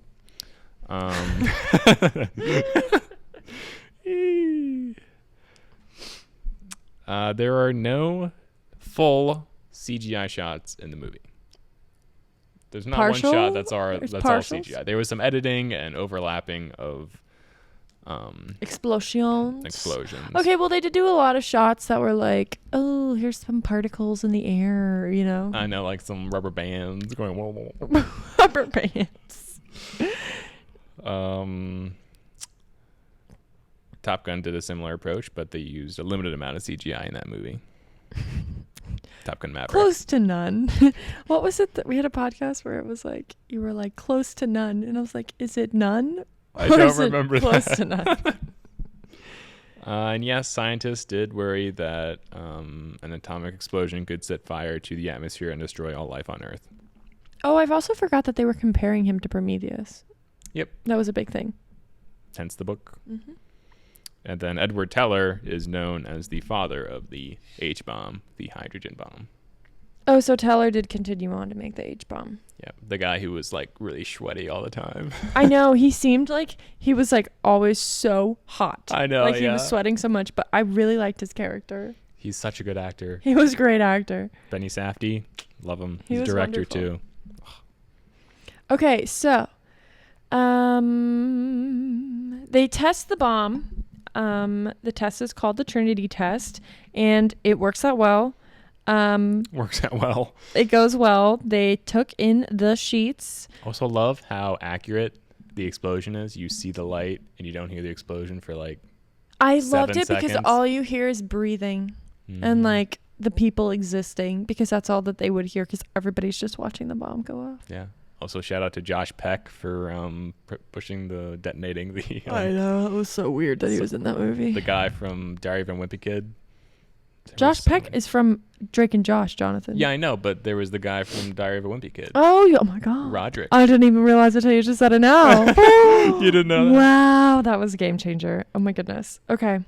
There are no full CGI shots in the movie. There's not Partial? one shot that's all partials? CGI. There was some editing and overlapping of Explosions. explosions. Okay, well, they did do a lot of shots that were like, oh, here's some particles in the air, you know? I know, like some rubber bands going. Whoa, whoa. Rubber bands. Top Gun did a similar approach, but they used a limited amount of CGI in that movie. Top Gun Maverick. Close to none. What was it that we had a podcast where it was like, you were like, close to none. And I was like, is it none? I Or don't is it remember close that. to none? And yes, scientists did worry that an atomic explosion could set fire to the atmosphere and destroy all life on Earth. Oh, I've also forgot that they were comparing him to Prometheus. Yep. That was a big thing. Hence the book. Mm-hmm. And then Edward Teller is known as the father of the H-bomb, the hydrogen bomb. Oh, so Teller did continue on to make the H-bomb. Yeah, the guy who was like really sweaty all the time. I know. He seemed like he was like always so hot. I know, Like he yeah. was sweating so much, but I really liked his character. He's such a good actor. He was a great actor. Benny Safdie, love him. He He's a was director wonderful. too. Okay, so they test the bomb. The test is called the Trinity test, and it works out well. Works out well. It goes well. They took in the sheets. Also love how accurate the explosion is. You see the light and you don't hear the explosion for like I 7 loved it because seconds. all you hear is breathing and like the people existing, because that's all that they would hear, because everybody's just watching the bomb go off. Yeah. Also shout out to Josh Peck for pushing the detonating the I know, it was so weird that he was in that movie. the guy from Diary of a Wimpy Kid. Josh Peck is from Drake and Josh, Jonathan. Yeah, I know, but there was the guy from Diary of a Wimpy Kid. Oh my God. Roderick. I didn't even realize it until you just said it now. You didn't know that? Wow, that was a game changer. Oh my goodness. Okay.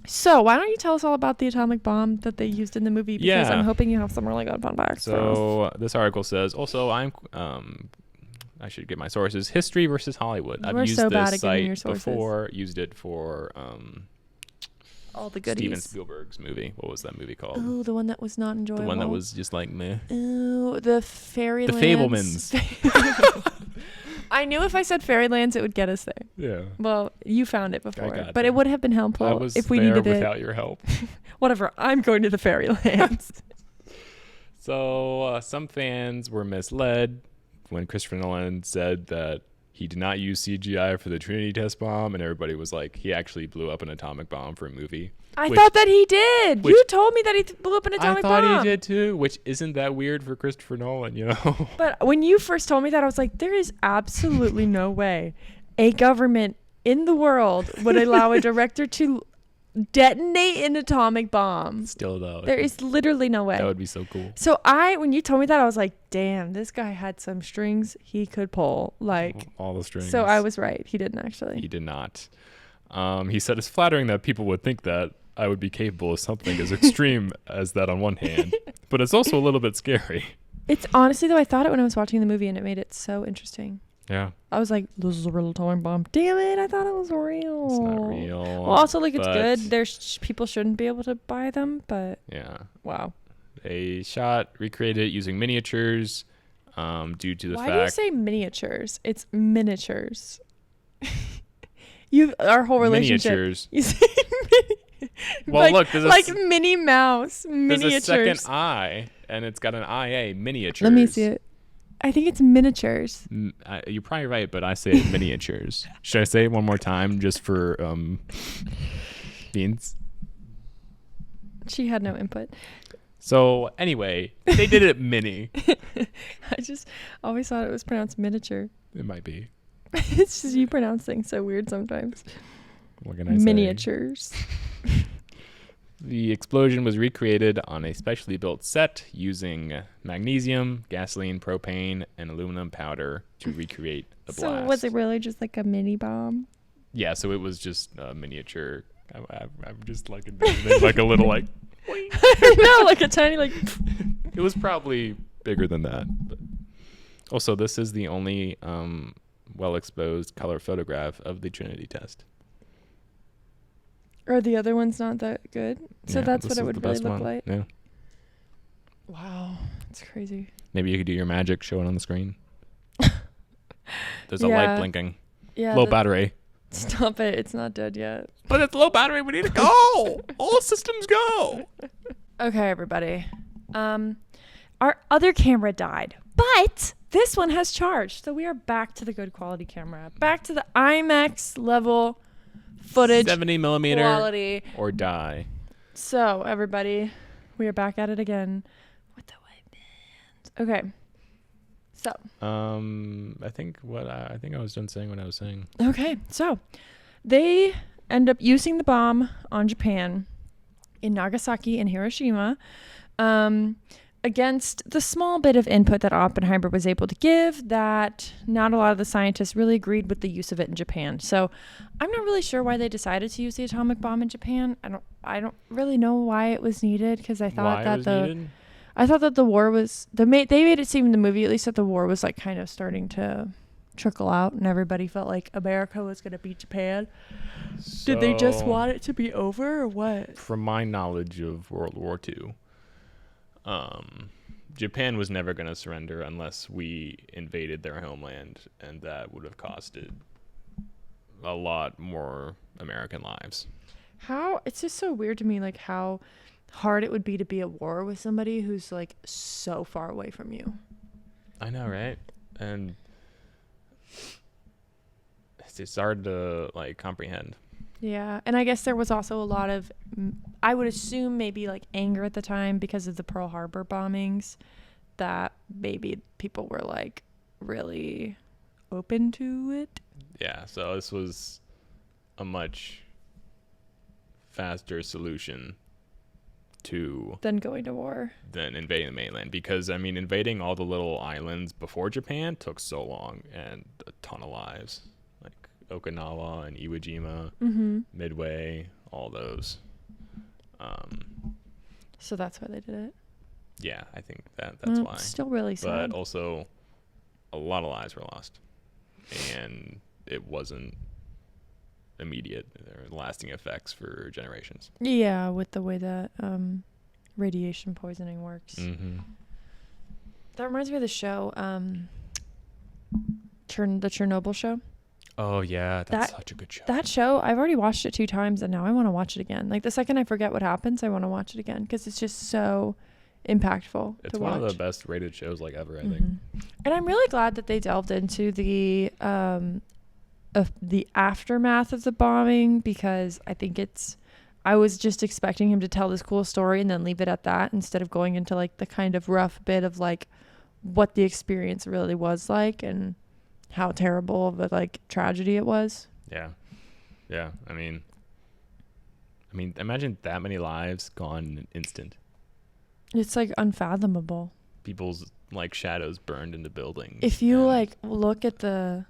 So why don't you tell us all about the atomic bomb that they used in the movie? Because Yeah. I'm hoping you have some really good fun facts for us. So this article says, also I should get my sources. History versus Hollywood. You I've are used so bad this at giving site your sources. before. Used it for All the Steven goodies. Spielberg's movie. What was that movie called? Oh, the one that was not enjoyable. The one that was just like meh. Oh, the Fairylands. The Fablemans. I knew if I said Fairylands, it would get us there. Yeah. Well, you found it before, got but there. it would have been helpful I was if we there needed without it. your help. Whatever. I'm going to the Fairylands. So some fans were misled when Christopher Nolan said that he did not use CGI for the Trinity test bomb, and everybody was like, he actually blew up an atomic bomb for a movie. I thought that he did. which- You told me that he blew up an atomic I thought bomb. he did too, which isn't that weird for Christopher Nolan, you know? But when you first told me that, I was like, there is absolutely no way a government in the world would allow a director to detonate an atomic bomb. Still though. There is literally no way. That would be so cool. So when you told me that, I was like, damn, this guy had some strings he could pull. Like, All the strings. so I was right. He didn't actually. He did not. He said it's flattering that people would think that I would be capable of something as extreme as that on one hand, but it's also a little bit scary. It's honestly, though, I thought it when I was watching the movie, and it made it so interesting. Yeah. I was like, this is a real atomic bomb. Damn it, I thought it was real. It's not real. Well, also, like, it's but- good. There's people shouldn't be able to buy them, but Yeah. wow. They recreated it using miniatures due to the Why fact. do you say miniatures? It's miniatures. Our whole relationship. Miniatures. You say Well, like, look, there's like Minnie Mouse. there's Miniatures. a second I, and it's got an IA, miniatures. Let me see it. I think it's miniatures. You're probably right, but I say it miniatures. Should I say it one more time just for Beans? She had no input. So anyway, they did it mini. I just always thought it was pronounced miniature. It might be. It's just you pronounce things so weird sometimes. What can I say? Miniatures. The explosion was recreated on a specially built set using magnesium, gasoline, propane, and aluminum powder to recreate the blast. So was it really just like a mini bomb? Yeah, so it was just a miniature. I'm just like like a little like. No, like a tiny like. It was probably bigger than that. But also, this is the only well-exposed color photograph of the Trinity test. Are the other ones not that good? So Yeah, that's this what it is would the really best look one. like. Yeah. Wow, that's crazy. Maybe you could do your magic, show it on the screen. There's a light blinking. Yeah. Low battery. Stop it! It's not dead yet. But it's low battery. We need to go. All systems go. Okay, everybody. Our other camera died, but this one has charged. So we are back to the good quality camera. Back to the IMAX level footage. 70 millimeter quality. or die. So, everybody, we are back at it again with the white bands. Okay. So. I think I was done saying what I was saying. Okay. So, they end up using the bomb on Japan in Nagasaki and Hiroshima against the small bit of input that Oppenheimer was able to give, that not a lot of the scientists really agreed with the use of it in Japan. So I'm not really sure why they decided to use the atomic bomb in Japan. I don't really know why it was needed, because I thought that the war was they made it seem in the movie at least that the war was like kind of starting to trickle out and everybody felt like America was going to beat Japan. So, did they just want it to be over or what? From my knowledge of World War II, Japan was never going to surrender unless we invaded their homeland, and that would have costed a lot more American lives. It's just so weird to me, like how hard it would be to be at war with somebody who's like so far away from you. I know, right? And it's hard to like comprehend. Yeah, and I guess there was also a lot of, I would assume maybe like anger at the time because of the Pearl Harbor bombings, that maybe people were like really open to it. Yeah, so this was a much faster solution than going to war. Than invading the mainland, because I mean invading all the little islands before Japan took so long and a ton of lives. Okinawa and Iwo Jima, Midway, all those. So that's why they did it. Yeah, I think that's why. Still really sad. But also, a lot of lives were lost, and it wasn't immediate. There were lasting effects for generations. Yeah, with the way that radiation poisoning works. Mm-hmm. That reminds me of the show, the Chernobyl show. Oh, yeah. That's such a good show. That show, I've already watched it 2 times, and now I want to watch it again. Like, the second I forget what happens, I want to watch it again, because it's just so impactful. It's one of the best rated shows, like, ever, I think. And I'm really glad that they delved into the aftermath of the bombing, because I think I was just expecting him to tell this cool story and then leave it at that, instead of going into, like, the kind of rough bit of, like, what the experience really was like, and how terrible of a like tragedy it was. Yeah I mean imagine that many lives gone in an instant. It's like unfathomable. People's like shadows burned into buildings. If you like look at the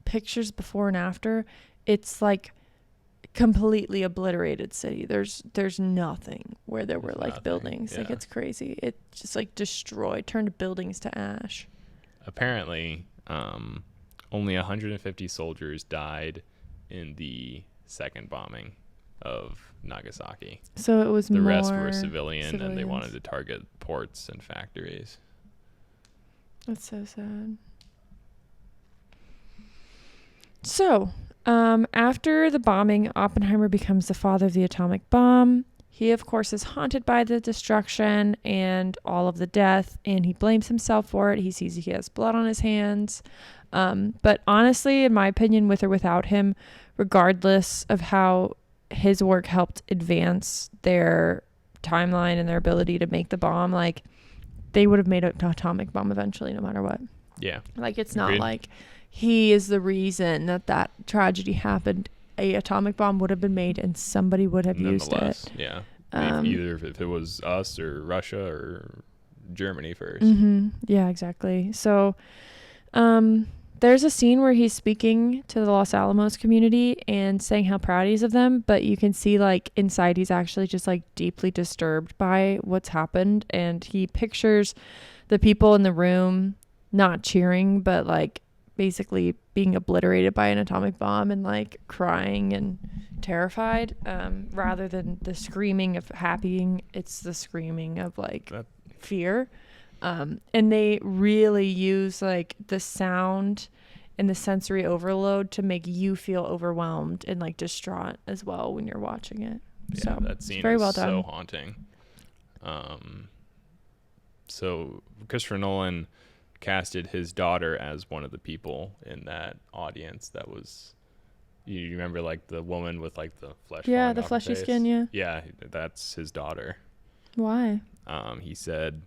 pictures before and after, it's like completely obliterated city. There's nothing where there were like buildings. Yeah. Like, it's crazy. It just like destroyed, turned buildings to ash. Apparently only 150 soldiers died in the second bombing of Nagasaki. So it was the rest were civilians, and they wanted to target ports and factories. That's so sad. So, after the bombing, Oppenheimer becomes the father of the atomic bomb. He, of course, is haunted by the destruction and all of the death, and he blames himself for it. He sees he has blood on his hands. But honestly, in my opinion, with or without him, regardless of how his work helped advance their timeline and their ability to make the bomb, like they would have made an atomic bomb eventually, no matter what. Yeah. Like it's not Agreed. like he is the reason that tragedy happened. A atomic bomb would have been made and somebody would have used it. Yeah. Either if it was us or Russia or Germany first. Yeah, exactly. So there's a scene where he's speaking to the Los Alamos community and saying how proud he is of them, but you can see like inside he's actually just like deeply disturbed by what's happened, and he pictures the people in the room not cheering but like basically being obliterated by an atomic bomb and like crying and terrified, rather than the screaming of happy. It's the screaming of like fear. And they really use like the sound and the sensory overload to make you feel overwhelmed and like distraught as well when you're watching it. Yeah, so that scene very is well done. so haunting. So Christopher Nolan casted his daughter as one of the people in that audience. That was, you remember like the woman with like the flesh? Yeah, the fleshy skin. Yeah, that's his daughter. Why? He said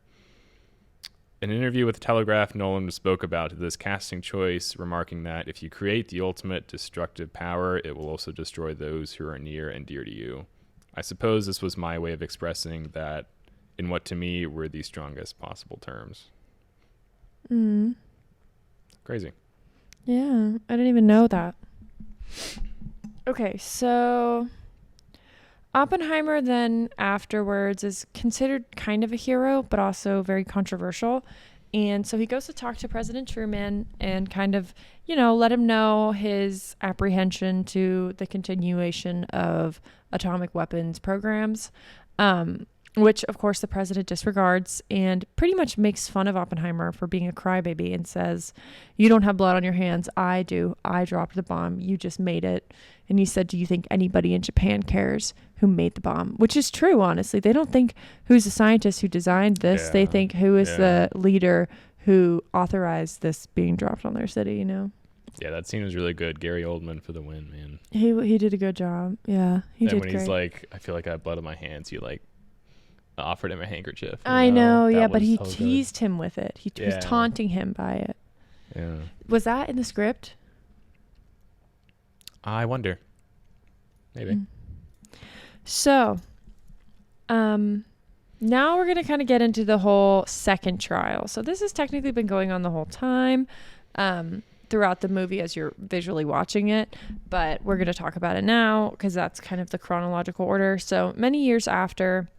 in an interview with the Telegraph, Nolan spoke about this casting choice, remarking that if you create the ultimate destructive power, it will also destroy those who are near and dear to you. I suppose this was my way of expressing that in what to me were the strongest possible terms. Crazy. Yeah, I didn't even know that. Okay, so Oppenheimer then afterwards is considered kind of a hero, but also very controversial. And so he goes to talk to President Truman and kind of, let him know his apprehension to the continuation of atomic weapons programs, which, of course, the president disregards and pretty much makes fun of Oppenheimer for being a crybaby and says, you don't have blood on your hands. I do. I dropped the bomb. You just made it. And he said, do you think anybody in Japan cares who made the bomb? Which is true, honestly. They don't think who's the scientist who designed this. Yeah. They think who is the leader who authorized this being dropped on their city, Yeah, that scene was really good. Gary Oldman for the win, man. He did a good job. Yeah, he did great. He's like, I feel like I have blood on my hands, he like offered him a handkerchief. I know, yeah, but he so teased him with it. He was taunting him by it. Yeah. Was that in the script? I wonder. Maybe. So, now we're going to kind of get into the whole second trial. So this has technically been going on the whole time, throughout the movie as you're visually watching it, but we're going to talk about it now because that's kind of the chronological order. So many years after,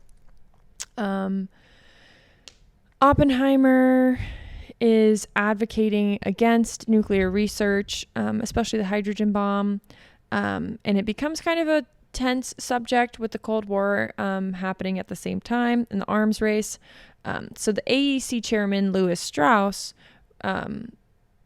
Oppenheimer is advocating against nuclear research, especially the hydrogen bomb, and it becomes kind of a tense subject with the Cold War happening at the same time in the arms race. So the AEC chairman, Lewis Strauss,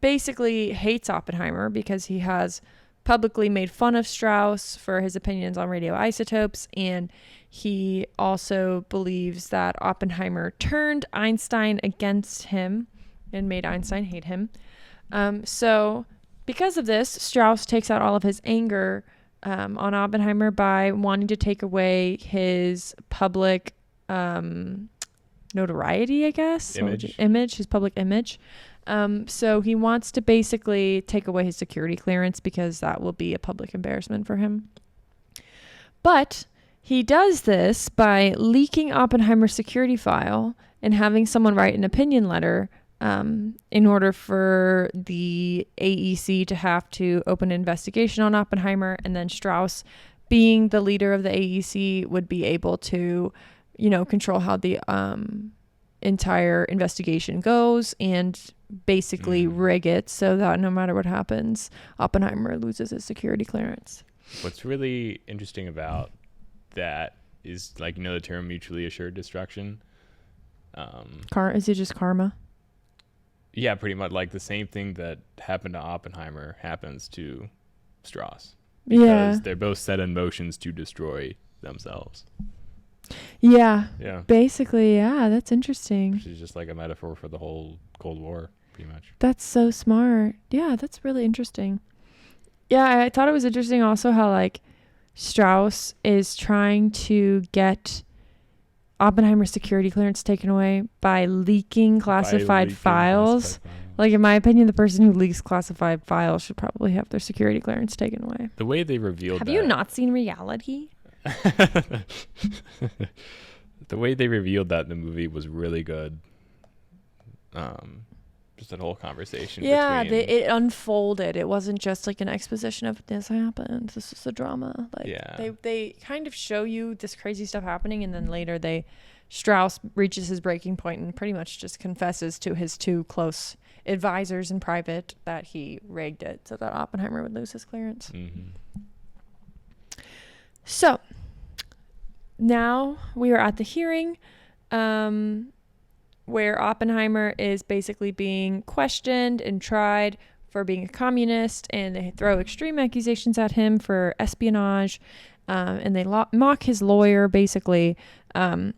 basically hates Oppenheimer because he has publicly made fun of Strauss for his opinions on radioisotopes, and he also believes that Oppenheimer turned Einstein against him and made Einstein hate him. So because of this, Strauss takes out all of his anger on Oppenheimer by wanting to take away his public notoriety, I guess. His public image. So he wants to basically take away his security clearance because that will be a public embarrassment for him. But he does this by leaking Oppenheimer's security file and having someone write an opinion letter in order for the AEC to have to open an investigation on Oppenheimer, and then Strauss, being the leader of the AEC, would be able to, control how the entire investigation goes and basically rig it so that no matter what happens, Oppenheimer loses his security clearance. What's really interesting about that is, like, the term mutually assured destruction. Is it just karma? Yeah, pretty much. Like the same thing that happened to Oppenheimer happens to Strauss. Because they're both set in motions to destroy themselves. Yeah. Yeah. Basically, yeah, that's interesting. Which is just like a metaphor for the whole Cold War, pretty much. That's so smart. Yeah, that's really interesting. Yeah, I thought it was interesting also how, like, Strauss is trying to get Oppenheimer's security clearance taken away by leaking classified files. Like, in my opinion, the person who leaks classified files should probably have their security clearance taken away. The way they revealed Have you not seen Reality? The way they revealed that in the movie was really good. Just that whole conversation. Yeah, it unfolded. It wasn't just like an exposition of this happened. This is a drama. Like, yeah. They kind of show you this crazy stuff happening, and then later Strauss reaches his breaking point and pretty much just confesses to his two close advisors in private that he rigged it so that Oppenheimer would lose his clearance. Mm-hmm. So now we are at the hearing, where Oppenheimer is basically being questioned and tried for being a communist, and they throw extreme accusations at him for espionage, and they mock his lawyer basically, and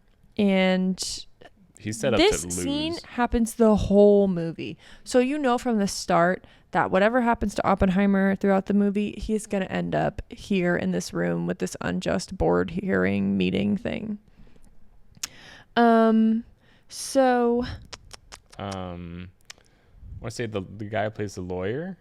he's set up this to lose. scene happens the whole movie, so you know from the start that whatever happens to Oppenheimer throughout the movie, he's going to end up here in this room with this unjust board hearing meeting thing. So, I want to say the guy who plays the lawyer,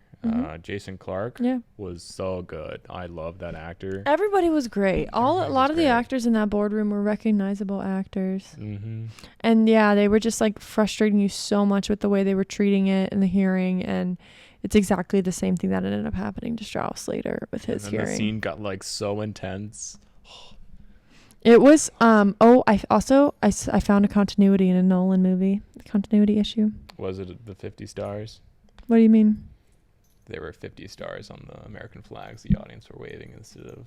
Jason Clarke, was so good. I love that actor. Everybody was great. A lot of the actors in that boardroom were recognizable actors. Mm-hmm. And yeah, they were just like frustrating you so much with the way they were treating it in the hearing, and it's exactly the same thing that ended up happening to Strauss later with his hearing. The scene got like so intense. It was I found a continuity in a Nolan movie, the continuity issue. Was it the 50 stars? What do you mean? There were 50 stars on the American flags the audience were waving instead of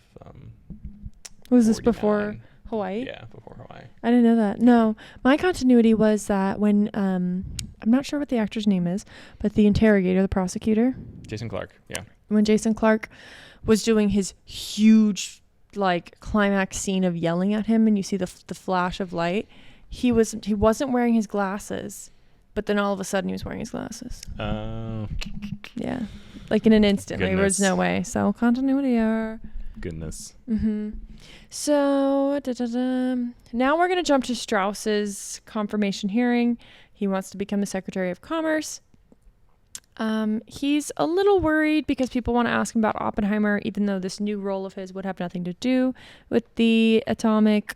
was this before Hawaii? Yeah, before Hawaii. I didn't know that. No, my continuity was that when I'm not sure what the actor's name is, but the interrogator, the prosecutor, Jason Clarke. Yeah. When Jason Clarke was doing his huge like climax scene of yelling at him, and you see the flash of light, he wasn't wearing his glasses, but then all of a sudden he was wearing his glasses. Oh. Yeah, like in an instant. Like, there was no way. So continuity error. Goodness. Mm-hmm. So now we're gonna jump to Strauss's confirmation hearing. He wants to become the Secretary of Commerce. He's a little worried because people want to ask him about Oppenheimer, even though this new role of his would have nothing to do with the Atomic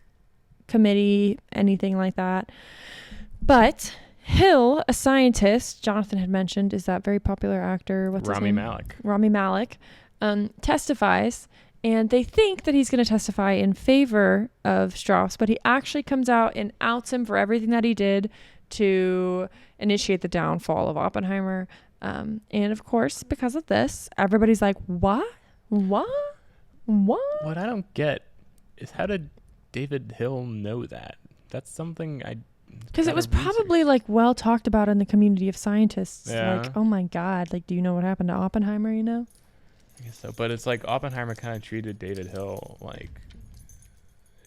Committee, anything like that. But Hill, a scientist, Jonathan had mentioned, is that very popular actor. What's his name? Rami Malek, testifies, and they think that he's going to testify in favor of Strauss, but he actually comes out and outs him for everything that he did to initiate the downfall of Oppenheimer. And of course, because of this, everybody's like, what? What I don't get is, how did David Hill know that? That's something because it was probably like well talked about in the community of scientists. Yeah. Like, oh my God, like, do you know what happened to Oppenheimer, you know? I guess so, but it's like Oppenheimer kind of treated David Hill like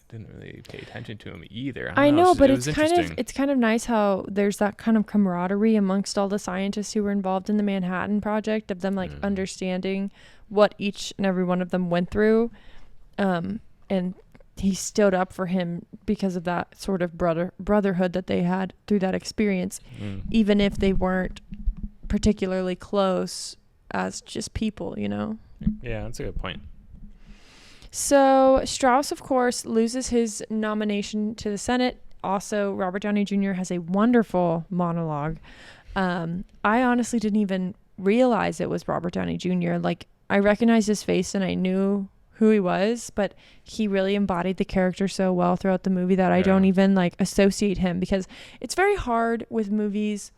didn't really pay attention to him either. I know, but it's kind of nice how there's that kind of camaraderie amongst all the scientists who were involved in the Manhattan Project, of them like understanding what each and every one of them went through, and he stood up for him because of that sort of brotherhood that they had through that experience, even if they weren't particularly close as just people, you know? Yeah, that's a good point. So Strauss, of course, loses his nomination to the Senate. Also, Robert Downey Jr. has a wonderful monologue. I honestly didn't even realize it was Robert Downey Jr. Like, I recognized his face and I knew who he was, but he really embodied the character so well throughout the movie that I don't even like associate him, because it's very hard with movies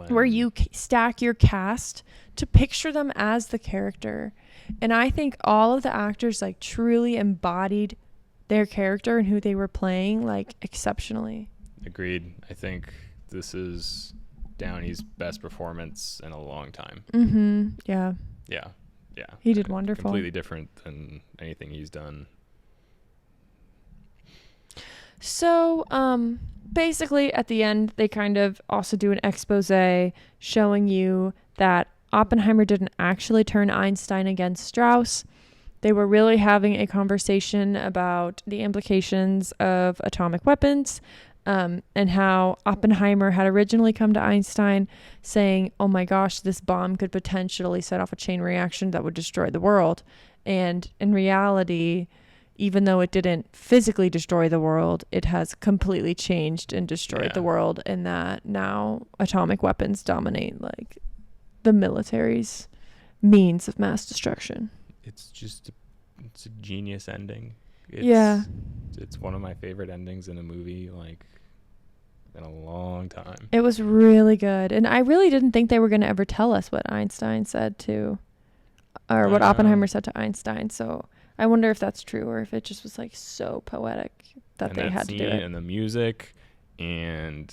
where you stack your cast to picture them as the character. And I think all of the actors like truly embodied their character and who they were playing like exceptionally. Agreed. I think this is Downey's best performance in a long time. Mm-hmm. Yeah. Yeah. Yeah. He did wonderful. Completely different than anything he's done. So, basically at the end, they kind of also do an expose showing you that Oppenheimer didn't actually turn Einstein against Strauss. They were really having a conversation about the implications of atomic weapons, and how Oppenheimer had originally come to Einstein saying, oh my gosh, this bomb could potentially set off a chain reaction that would destroy the world. And in reality, even though it didn't physically destroy the world, it has completely changed and destroyed the world, in that now atomic weapons dominate like the military's means of mass destruction. It's a genius ending. It's one of my favorite endings in a movie, like, in a long time. It was really good. And I really didn't think they were going to ever tell us what Einstein said to, or what Oppenheimer said to Einstein. So I wonder if that's true, or if it just was like so poetic that they had to do it. And the music and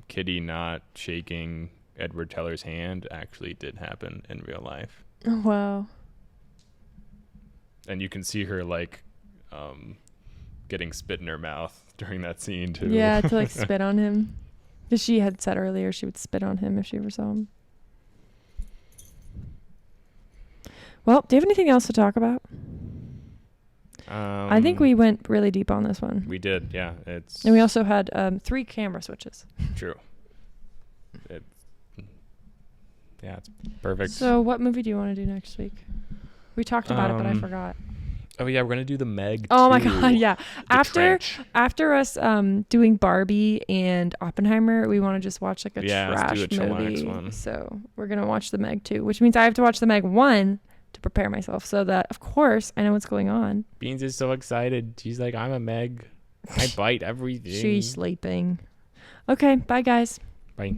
Kitty not shaking Edward Teller's hand actually did happen in real life. Oh, wow. And you can see her like getting spit in her mouth during that scene too. Yeah, to like spit on him. Because she had said earlier she would spit on him if she ever saw him. Well, do you have anything else to talk about? I think we went really deep on this one. We did, yeah. And we also had 3 camera switches. True. It's perfect. So what movie do you want to do next week? We talked about it, but I forgot. Oh yeah, we're gonna do the Meg. Oh my god, yeah. The After us doing Barbie and Oppenheimer, we want to just watch like a trash let's do a movie. one. So we're gonna watch the Meg 2, which means I have to watch the Meg 1 to prepare myself, so that of course I know what's going on. Beans is so excited. She's like, I'm a Meg. I bite everything. She's sleeping. Okay, bye guys. Bye.